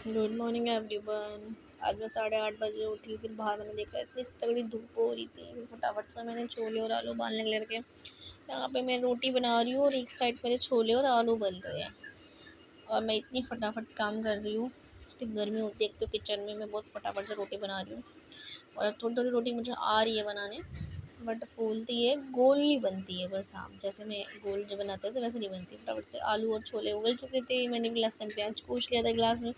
Good morning everyone. आज मैं 8:30 बजे उठी। फिर बाहर मैंने देखा इतनी तगड़ी धूप हो रही थी। फिर फटाफट से मैंने छोले और आलू उबालने के लिए रखे। यहाँ पे मैं रोटी बना रही हूँ और एक साइड मेरे छोले और आलू उबल रहे हैं और मैं इतनी फटाफट काम कर रही हूँ। इतनी गर्मी होती है एक तो किचन में, मैं बहुत फटाफट से रोटी बना रही हूँ और थोड़ी थोड़ी रोटी मुझे आ रही है बनाने, बट फूलती है, गोल नहीं बनती है। बस हाँ, जैसे मैं गोल जो बनाते हैं वैसे नहीं बनती। फटाफट से आलू और छोले उबल चुके थे। मैंने भी लहसुन प्याज कूच लिया था गिलास में।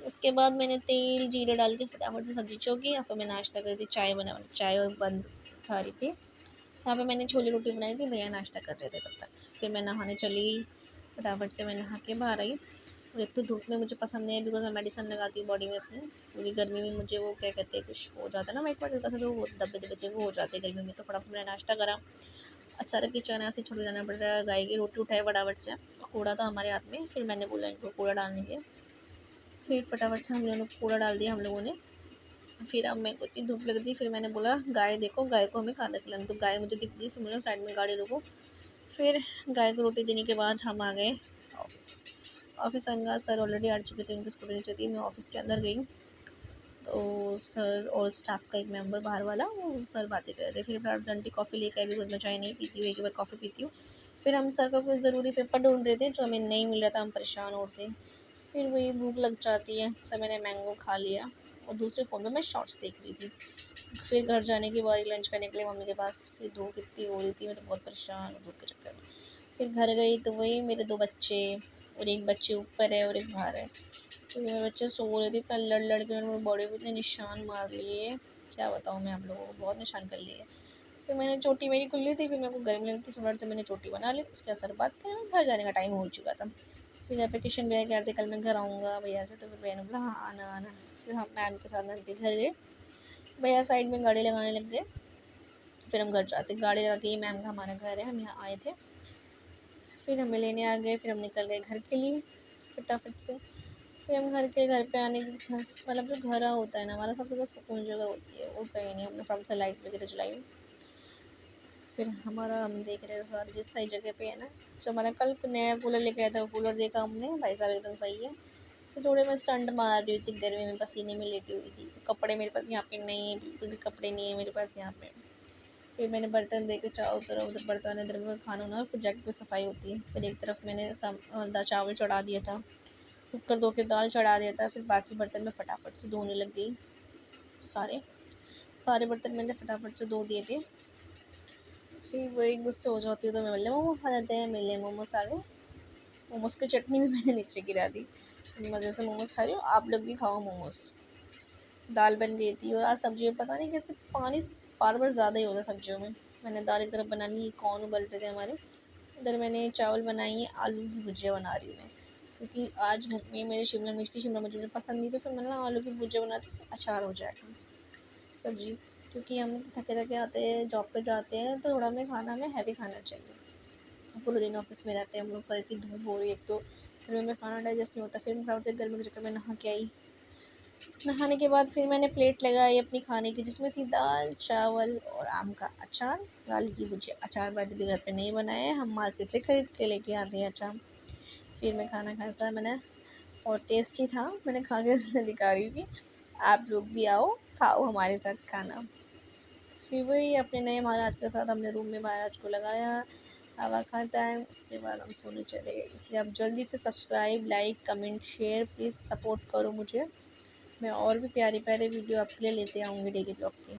उसके बाद मैंने तेल जीरा डाल के फटाफट से सब्ज़ी चौकी। यहाँ पर मैं नाश्ता कर रही थी, चाय और बंद खा रही थी। यहाँ पे मैंने छोले रोटी बनाई थी, भैया नाश्ता कर रहे थे तब तक। फिर मैं नहाने चली गई। फटाफट से मैं नहा के बाहर आई। और एक तो धूप में मुझे पसंद नहीं है, बिकॉज मैं मेडिसिन लगाती हूँ बॉडी में अपनी। पूरी गर्मी में मुझे वो क्या कहते हैं, कुछ हो जाता है ना वाइट वाइट हल्का सा, जो वो दब्बे दब्बे से वो हो जाते हैं गर्मी में। तो फटाफट मैंने नाश्ता करा। अच्छा रहा किचन ऐसे छोड़ जाना पड़ रहा है। गाय की रोटी उठाए फटाफट से, कूड़ा था हमारे हाथ में। फिर मैंने बोला इनको कूड़ा डालने के। फिर फटाफट से हम लोगों ने कूड़ा डाल दिया हम लोगों ने। फिर अब मेरे को इतनी धूप लग रही, फिर मैंने बोला गाय देखो, गाय को हमें खाना खिलाना। तो गाय मुझे दिख गई। फिर मैंने साइड में गाड़ी रोको। फिर गाय को रोटी देने के बाद हम आ गए ऑफिस आने के बाद सर ऑलरेडी आ चुके थे, उनकी स्कूटी नीचे थी। मैं ऑफिस के अंदर गई तो सर और स्टाफ का एक मेंबर बाहर वाला, वो सर बातें कर रहे थे। फिर अर्जेंटली कॉफ़ी लेकर आई, बिकॉज मैं चाय नहीं पीती हूँ, एक बार कॉफ़ी पीती हूँ। फिर हम सर का कोई ज़रूरी पेपर ढूंढ रहे थे जो हमें नहीं मिल रहा था, हम परेशान हो रहे थे। फिर वही भूख लग जाती है, तो मैंने मैंगो खा लिया और दूसरे फ़ोन में मैं शॉर्ट्स देख रही थी। फिर घर जाने की बारी, लंच करने के लिए मम्मी के पास। फिर धूप इतनी हो रही थी, मैं तो बहुत परेशान हूँ धूप के चक्कर में। फिर घर गई तो वही मेरे 2 बच्चे, और एक बच्चे ऊपर है और एक बाहर है। तो मेरे बच्चे सो रहे थे, कल लड़ लड़ के उन्होंने बॉडी पे इतने निशान मार लिए, क्या बताऊँ मैं आप लोगों को, बहुत निशान कर लिए। फिर मैंने चोटी मेरी खुली थी, फिर मेरे को गर्मी लगती, फिर से मैंने चोटी बना ली। उसके बाद सर बात करें, घर जाने का टाइम हो चुका था। फिर एप्लीकेशन भैया कह रहे थे कल मैं घर आऊँगा भैया से, तो फिर भैया ने बोला हाँ आना आना। फिर हम मैम के साथ मैम के घर गए। भैया साइड में गाड़ी लगाने लग गए। फिर हम घर जाते, गाड़ी लगा के, ये मैम का हमारा घर है, हम यहाँ आए थे। फिर हमें लेने आ गए। फिर हम निकल गए घर के लिए फटाफट से। फिर हम घर पे आने के घर, मतलब जो घर होता है ना हमारा, सबसे ज़्यादा सुकून जगह होती है, वो कहीं नहीं। हमने फटाफट से लाइट वगैरह जलाई। फिर हमारा हम देख रहे हैं सारी जिस सही जगह पे है ना, जो हमारा कल नया कूलर लेके आया था, वो कूलर देखा हमने, भाई साहब एकदम सही है। फिर थोड़े मैं स्टंट मार रही थी, गर्मी में पसीने में लेटी हुई थी। कपड़े मेरे पास यहाँ पे नहीं है, बिल्कुल भी कपड़े नहीं है मेरे पास यहाँ पे। फिर मैंने बर्तन दे के चारों तरफ, उधर बर्तन इधर में खाना ना, फिर जाके कोई सफाई होती है। फिर एक तरफ मैंने चावल चढ़ा दिया था, कुकर धो के दाल चढ़ा दिया था। फिर बाकी बर्तन में फटाफट से धोने लग गई। सारे सारे बर्तन मैंने फटाफट से धो दिए थे। फिर वही गुस्से हो जाती हूँ तो मैं बोले मोमो खा लेते हैं, मिले मोमोस आ गए। मोमोस की चटनी भी मैंने नीचे गिरा दी। मज़े से मोमोस खा रही हूँ, आप लोग भी खाओ मोमोस। दाल बन गई थी और आज सब्जियों में पता नहीं कैसे पानी बार बार ज़्यादा ही होता सब्जियों में। मैंने दाल एक तरफ बना ली, कौन उबल रहे थे हमारे। इधर मैंने चावल बनाई है, आलू की भुजिया बना रही हूँ मैं, क्योंकि आज घर में मेरे शिमला मिर्च थी, शिमला मिर्च मुझे पसंद नहीं थी। फिर मैंने आलू की भुजिया बनाती, फिर अचार हो जाएगा सब्जी। क्योंकि हम थके थके आते हैं, जॉब पे जाते हैं, तो थोड़ा हमें खाना, हमें हैवी खाना चाहिए। पूरे दिन ऑफिस में रहते हैं हम लोग, तो इतनी धूप हो रही है, एक तो गर्मी में खाना डाइजेस्ट नहीं होता। फिर मैं फटाफट से गर्मी के चक्कर में नहा के आई। नहाने के बाद फिर मैंने प्लेट लगाई अपनी खाने की, जिसमें थी दाल चावल और आम का अचार, आलू की भुजिया। अचार बाद भी घर पे नहीं बनाए हैं, हम मार्केट से खरीद के लेके आते हैं अचार। फिर मैं खाना खाया सारा मैंने, और टेस्टी था। मैंने खा के इसलिए दिखा रही हूँ कि आप लोग भी आओ, खाओ हमारे साथ खाना। फिर वही अपने नए महाराज के साथ हमने रूम में महाराज को लगाया, हवा खाता है। उसके बाद हम सोने चले गए। इसलिए आप जल्दी से subscribe, like, comment, share please support करो मुझे। मैं और भी प्यारे प्यारे वीडियो आपके लिए लेते आऊँगी डेली ब्लॉग के।